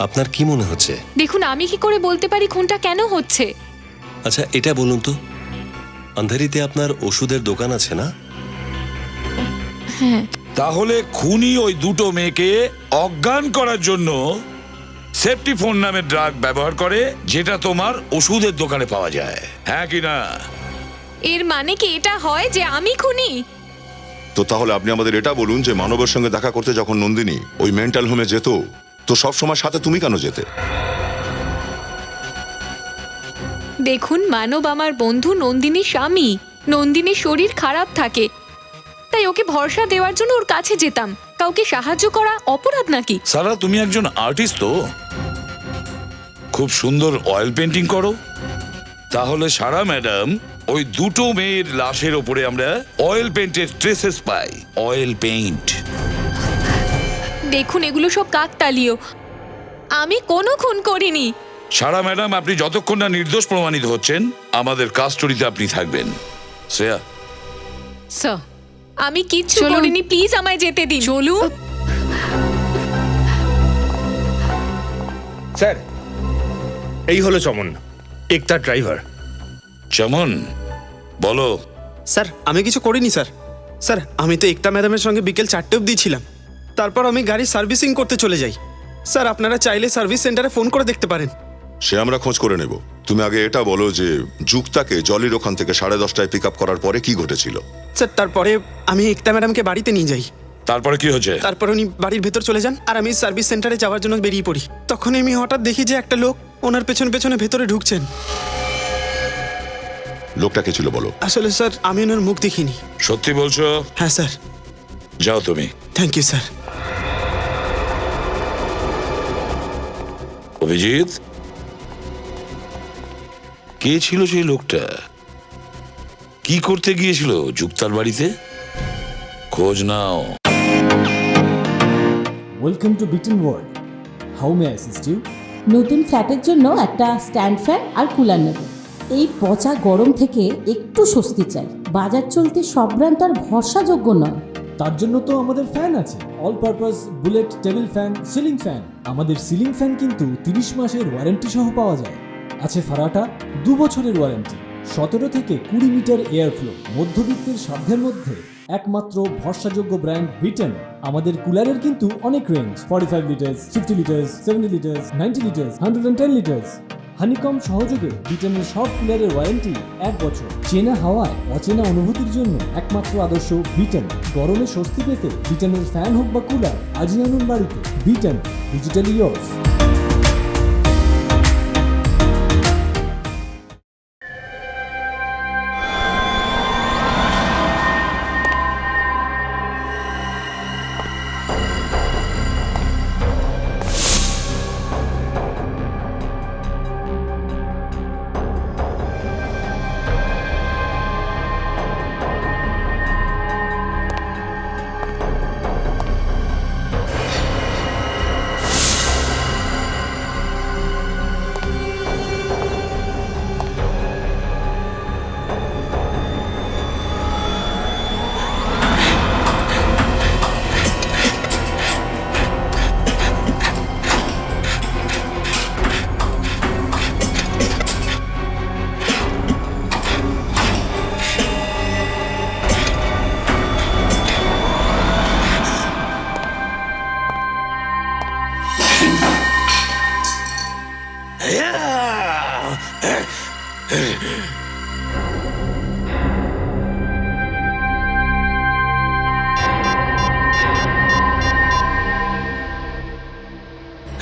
আপনার কি মনে হচ্ছে? দেখুন, আমি কি করে বলতে পারি খুনটা কেন হচ্ছে? আচ্ছা এটা বলুন তো, আন্ধেরিতে আপনার ওষুধের দোকান আছে না? হ্যাঁ। তাহলে খুনি ওই দুটো মেয়েকে অজ্ঞান করার জন্য সেফটি ফোন নামের ড্রাগ ব্যবহার করে, যেটা তোমার ওষুধের দোকানে পাওয়া যায়, হ্যাঁ কি না? এর মানে কি এটা হয় যে আমি খুনি? তো তাহলে আপনি আমাদের এটা বলুন যে মানবের সঙ্গে দেখা করতে যখন নন্দিনী ওই মেন্টাল হোমে যেত, তো সবসময় সাথে তুমি কেন যেতে? দেখুন, মানব আমার বন্ধু নন্দিনীর স্বামী। নন্দিনীর শরীর খারাপ থাকে, তাই ওকে ভরসা দেওয়ার জন্য ওর কাছে যেতাম। কাউকে সাহায্য করা অপরাধ নাকি? সারা, তুমি একজন আর্টিস্ট তো, খুব সুন্দর অয়েল পেন্টিং করো। তাহলে সারা ম্যাডাম, ওই দুটো মেয়ের লাশের ওপরে আমরা অয়েল পেইন্টের ট্রেসেস পাই। Oil paint. দেখুন, এগুলো সব কাকতালীয়। আমি কোনো খুন করিনি। সারা ম্যাডাম, আপনি যতক্ষণ না নির্দোষ প্রমাণিত হচ্ছেন আমাদের কাস্টডিতে আপনি থাকবেন। শ্রেয়া, স্যার, আমি কিচ্ছু চলুন। করিনি, প্লিজ আমায় যেতে দিন। চলুন। স্যার, এই হলো চমন, একতা ড্রাইভার। চমন, বলো। স্যার, আমি কিছু করিনি স্যার। স্যার, আমি তো একতা ম্যাডামের সঙ্গে বিকেল 4টে অবধি ছিলাম। তারপর আমি গাড়ি সার্ভিসিং করতে চলে যাই। স্যার, আপনারা চাইলে সার্ভিস সেন্টারে ফোন করে দেখতে পারেন। সে আমরা খোঁজ করে নেব। তুমি আগে এটা বলো যে যুক্তাকে জলির ওখান থেকে 10:30টায় পিক আপ করার পরে কি ঘটেছিল? স্যার, তারপরে আমি একতা ম্যাডামকে বাড়িতে নিয়ে যাই। তারপরে কি হচ্ছে? তারপর উনি বাড়ির ভেতর চলে যান, আর আমি সার্ভিস সেন্টারে যাওয়ার জন্য বেরিয়ে পড়ি। তখন আমি হঠাৎ দেখি যে একটা লোক ওনার পেছনে পেছনে ভেতরে ঢুকছেন। লোকটা কে ছিল বলো? আসলে স্যার, আমি ওনার মুখ দেখিনি। সত্যি বলছো? হ্যাঁ স্যার। যাও তুমি। Thank you sir. অভিজিৎ, কে ছিল সেই লোকটা? কি করতে গিয়েছিল যুক্তার বাড়িতে? খোঁজ নাও। Welcome to Britain world. How may I assist you? নতুন ফ্ল্যাটের জন্য একটা স্ট্যান্ড ফ্যান আর কুলার নেব। এই পচা গরম থেকে একটু স্বস্তি চাই। বাজার চলতে সব ব্র্যান্ড আর ভরসাযোগ্য নয়। তার জন্য তো আমাদের ফ্যান আছে, all purpose bullet table fan, ceiling fan. আমাদের সিলিং ফ্যান কিন্তু 30 মাসের ওয়ারেন্টি সহ পাওয়া যায়। আছে ফারাটা 2 বছরের ওয়ারেন্টি, 17 থেকে 20 মিটার এয়ার ফ্লো। মধ্যবিত্তের সাধ্যের মধ্যে একমাত্র ভরসাযোগ্য ব্র্যান্ড বিটেন। আমাদের কুলারের কিন্তু অনেক range, 45 litres, 50 litres, 70 litres, 90 litres, 110 litres. Honeycomb সহযোগে বিটেনের সব কুলারের ওয়ারেন্টি 1 বছর। চেনা হাওয়ায় অচেনা অনুভূতির জন্য একমাত্র আদর্শ বিটেন। গরমে স্বস্তি পেতে বিটেনের ফ্যান হোক বা কুলার, আজই আনুন বাড়িতে। Beaten, digitally yours.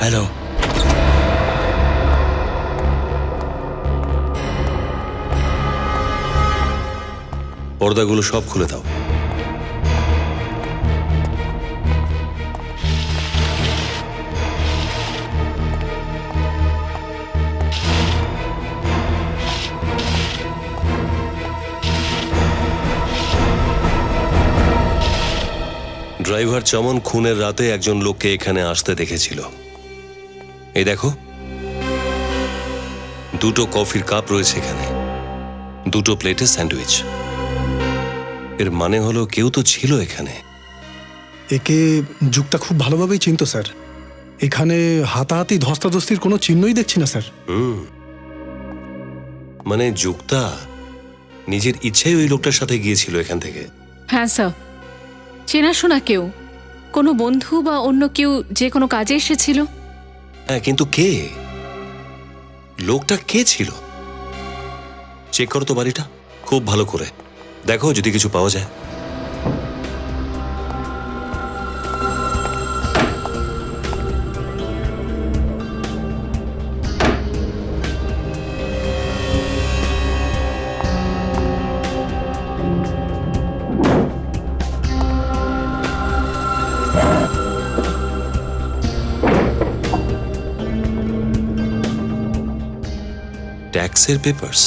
হ্যালো। পর্দাগুলো সব খুলে দাও। ড্রাইভার চমন খুনের রাতে একজন লোককে এখানে আসতে দেখেছিল। এই দেখো, দুটো কফির কাপ রয়েছে এখানে, দুটো প্লেটে স্যান্ডউইচ। এর মানে হলো কেউ তো ছিল এখানে। একে যুগটা খুব ভালোভাবেই চিনতো স্যার। এখানে হাতাহাতি ধস্তাধস্তির কোনো চিহ্নই দেখছি না স্যার। মানে যুক্তা নিজের ইচ্ছায় ওই লোকটার সাথে গিয়েছিল এখান থেকে। হ্যাঁ স্যার, চেনাশোনা কেউ, কোনো বন্ধু বা অন্য কেউ যে কোনো কাজে এসেছিল। হ্যাঁ, কিন্তু কে? লোকটা কে ছিল? চেক করো তো বাড়িটা খুব ভালো করে, দেখো যদি কিছু পাওয়া যায়। ট্যাক্সের পেপারস,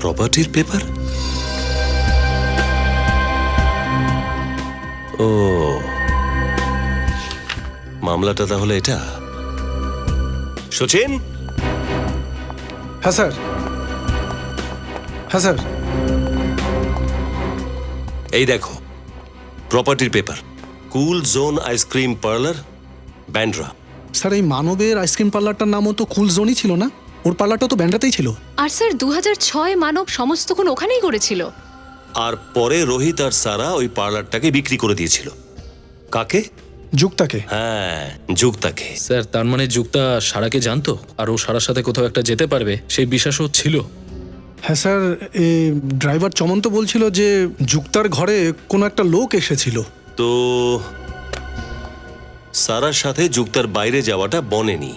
প্রপার্টির পেপার। ও, মামলাটা তাহলে এটা। সচিন। হ্যাঁ স্যার। হ্যাঁ স্যার। এই দেখো প্রপার্টির পেপার, কুল zone ice cream parlour, Bandra. Sir, এই মানবের আইসক্রিম পার্লারটার নামও তো কুল জোনই ছিল না? ওর পার্লারটা তো ব্যান্ড্রাতেই ছিল। আর স্যার 2006 মানব সমস্তক্ষণ ওখানেই করেছিল। আর পরে রোহিত আর সারা ওই পার্লারটাকে বিক্রি করে দিয়েছিল। কাকে? যুক্তাকে। হ্যাঁ, যুক্তাকে। স্যার, তার মানে যুক্তা সারাকে জানতো আর ও সারার সাথে কোথাও একটা যেতে পারবে সেই বিশ্বাসও ছিল। হ্যাঁ স্যার, ড্রাইভার চমন তো বলছিল যে যুক্তার ঘরে কোনো একটা লোক এসেছিল। তো সারার সাথে যুক্তার বাইরে যাওয়াটা বনেনি।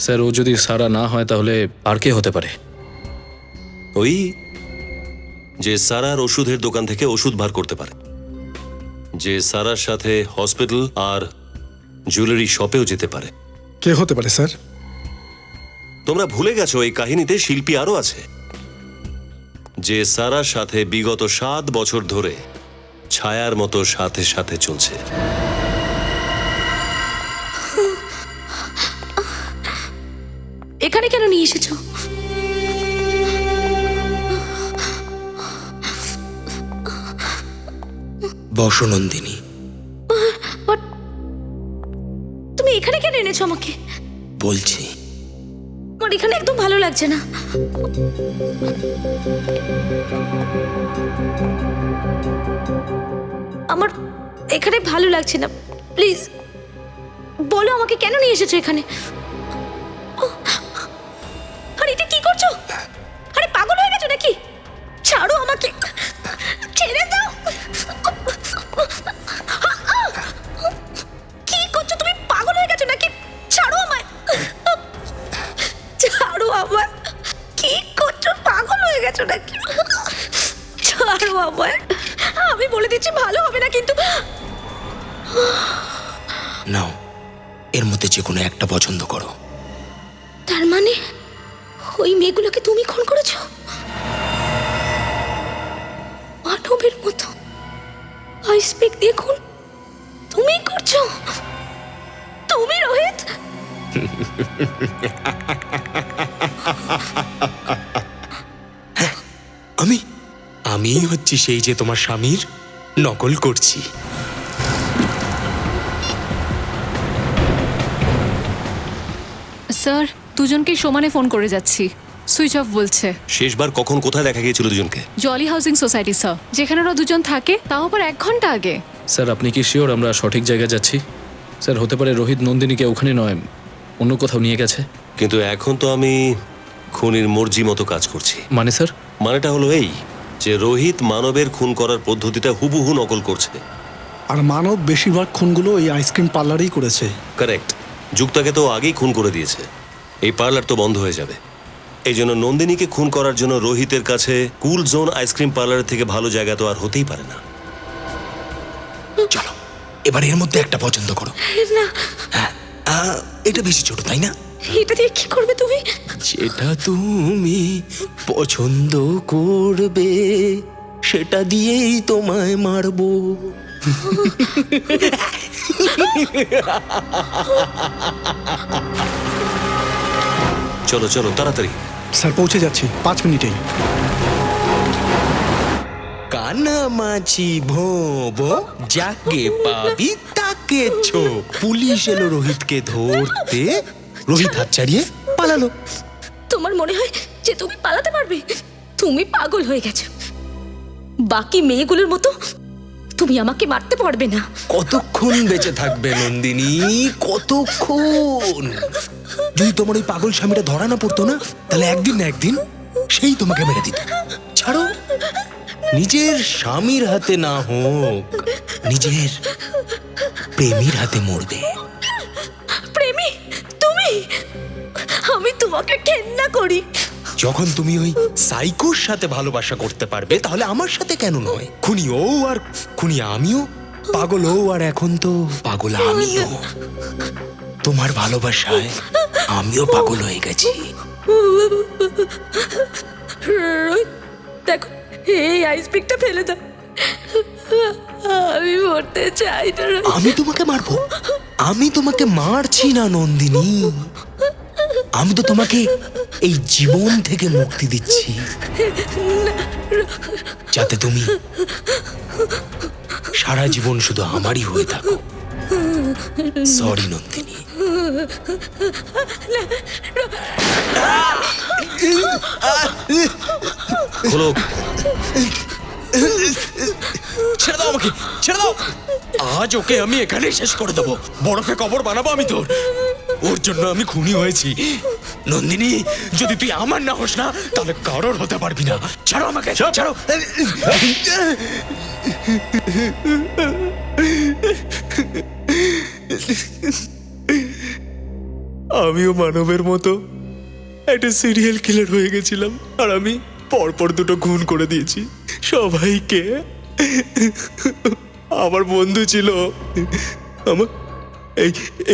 স্যার, ও যদি সারা না হয় তাহলে আর কে হতে পারে? ওই যে সারার ওষুধের দোকান থেকে ওষুধ বার করতে পারে, যে সারার সাথে হসপিটাল আর জুয়েলারি শপেও যেতে পারে। কে হতে পারে স্যার? তোমরা ভুলে গেছো এই কাহিনীতে শিল্পী আরো আছে, যে সারার সাথে বিগত 7 বছর ধরে ছায়ার মতো সাথে সাথে চলছে। এখানে কেন নিয়ে এসেছো? বসো নন্দিনী। তুমি এখানে কেন এনেছো আমাকে? বলছি। আমার এখানে একদম ভালো লাগছে না। আমার এখানে ভালো লাগছে না, প্লিজ বলো আমাকে কেন নিয়ে এসেছো এখানে? আরে এটা কি করছো? আরে পাগল হয়ে গেছো নাকি? ছাড়ো আমাকে, ছেড়ে দাও। কি করছো তুমি? পাগল হয়ে গেছো নাকি? ছাড়ো আমায়, ছাড়ো আমায়। কি করছো? পাগল হয়ে গেছো নাকি? ছাড়ো আমায়, আমি বলে দিচ্ছি ভালো হবে না কিন্তু। নাও, এর মধ্যে যে কোনো একটা পছন্দ করো। তার মানে ওই মেয়েগুলোকে তুমি খুন করেছো? মানবের মতো আইস পিক দিয়ে খুন তুমি করছো? তুমি রোহিত? আমি হচ্ছি সেই যে তোমার স্বামীর নকল করছি। স্যার, দুজনকে সমানে ফোন করে যাচ্ছি, সুইচ অফ বলছে। শেষবার কখন কোথায় দেখা গিয়েছিল দুজনকে? জলি হাউজিং সোসাইটি স্যার, যেখানে ওরা দুজন থাকে, তাও আবার 1 ঘন্টা আগে। স্যার, আপনি কি শিওর আমরা সঠিক জায়গায় যাচ্ছি? স্যার হতে পারে রোহিত নন্দিনীকে ওখানে নয় অন্য কোথাও নিয়ে গেছে। কিন্তু এখন তো আমি খুনির মর্জি মতো কাজ করছি। মানে স্যার? মানেটা হলো এই যে রোহিত মানবের খুন করার পদ্ধতিটা হুবহু নকল করছে। আর মানব বেশিরভাগ খুনগুলো এই আইসক্রিম পার্লারেই করেছে। কারেক্ট। যুক্তাকে তো আগেই খুন করে দিয়েছে, এই পার্লার তো বন্ধ হয়ে যাবে। এই জন্য নন্দিনীকে খুন করার জন্য রোহিতের কাছে কুল জোন আইসক্রিম পার্লারের থেকে ভালো জায়গা তো আর হতেই পারে না। চলো এবার এর মধ্যে একটা পছন্দ করো। না, এটা বেশি ছোট তাই না? এটা দিয়ে কি করবে তুমি? যেটা তুমি পছন্দ করবে সেটা দিয়েই তোমায় মারবো। চলো চলো তাড়াতাড়ি। স্যার পৌঁছে যাচ্ছি 5 মিনিটেই। কানামাছি ভোবো, যাকে পাবি তাকে ছো। পুলিশ এলো রোহিতকে ধরতে, রোহিত হাত ছাড়িয়ে পালালো। তোমার মনে হয় যে তুমি পালাতে পারবে? তুমি পাগল হয়ে গেছো। বাকি মেয়েগুলোর মতো তুমি আমাকে মারতে পারবে না। কতক্ষণ বেঁচে থাকবে নন্দিনী, কতক্ষণ? যদি তোমার ওই পাগল স্বামীটা ধরা না পড়তো না, তাহলে একদিন না একদিন সেই তোমাকে মেরে দিত। ছাড়ো, নিজের স্বামীর হাতে না হোক, নিজের প্রেমীর হাতে মরবে। প্রেমী? তুমি? আমি তোমাকে ঘেন্না করি। যখন তুমি ওই সাইকোর সাথে ভালোবাসা করতে পারবে, তাহলে আমার সাথে কেন নয়? খুনি ও আর খুনি আমিও, পাগল ও আর এখন তো পাগল আমিও। তোমার ভালোবাসায় আমিও পাগল হয়ে গেছি। রোহিত, দেখো এই আইসপিকটা ফেলে দাও। আমি মরতে চাই না। আমি তোমাকে মারবো? আমি তোমাকে মারছি না নন্দিনী, আমি তো তোমাকে এই জীবন থেকে মুক্তি দিচ্ছি, যাতে তুমি সারা জীবন শুধু আমারই হয়ে থাকো। সরি নন্দিনী। খোলো। ছেড়ে দাও আমাকে, ছেড়ে দাও। আজ ওকে আমি এখানেই শেষ করে দেবো। বরফে কবর বানাবো আমি তোর। ওর জন্য আমি খুনি হয়েছি। নন্দিনী, যদি তুই আমার না হোস না, তাহলে কারোর হতে পারবি না। ছাড়ো আমাকে, ছাড়ো। আমিও মানবের মতো একটা সিরিয়াল কিলার হয়ে গেছিলাম, আর আমি পরপর 2টো খুন করে দিয়েছি সবাইকে। আমার বন্ধু ছিল আমার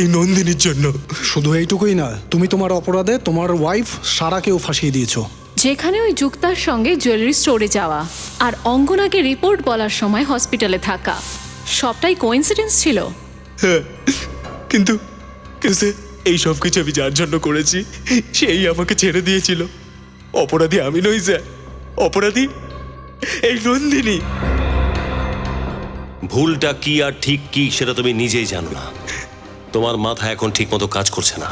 এই নন্দিনীর জন্য। শুধু এইটুকুই না, তুমি তোমার অপরাধে তোমার ওয়াইফ সারাকেও ফাঁসিয়ে দিয়েছো। যেখানে ওই যুক্তার সঙ্গে জুয়েলারি স্টোরে যাওয়া আর অঙ্গনাকে রিপোর্ট বলার সময় হসপিটালে থাকা, সবটাই কোইন্সিডেন্স ছিল। হ্যাঁ, কিন্তু এই সব কিছু আমি যার জন্য করেছি সেই আমাকে ছেড়ে দিয়েছিল। অপরাধী আমি নই স্যার, অপরাধী এই নন্দিনী। ভুলটা কি আর ঠিক কি সেটা তুমি নিজেই জানো না। তোমার মাথা এখন ঠিক মতো কাজ করছে না।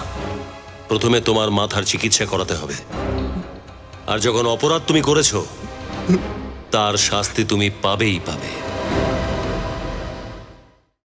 প্রথমে তোমার মাথার চিকিৎসা করাতে হবে, আর যখন অপরাধ তুমি করেছো তার শাস্তি তুমি পাবেই পাবে।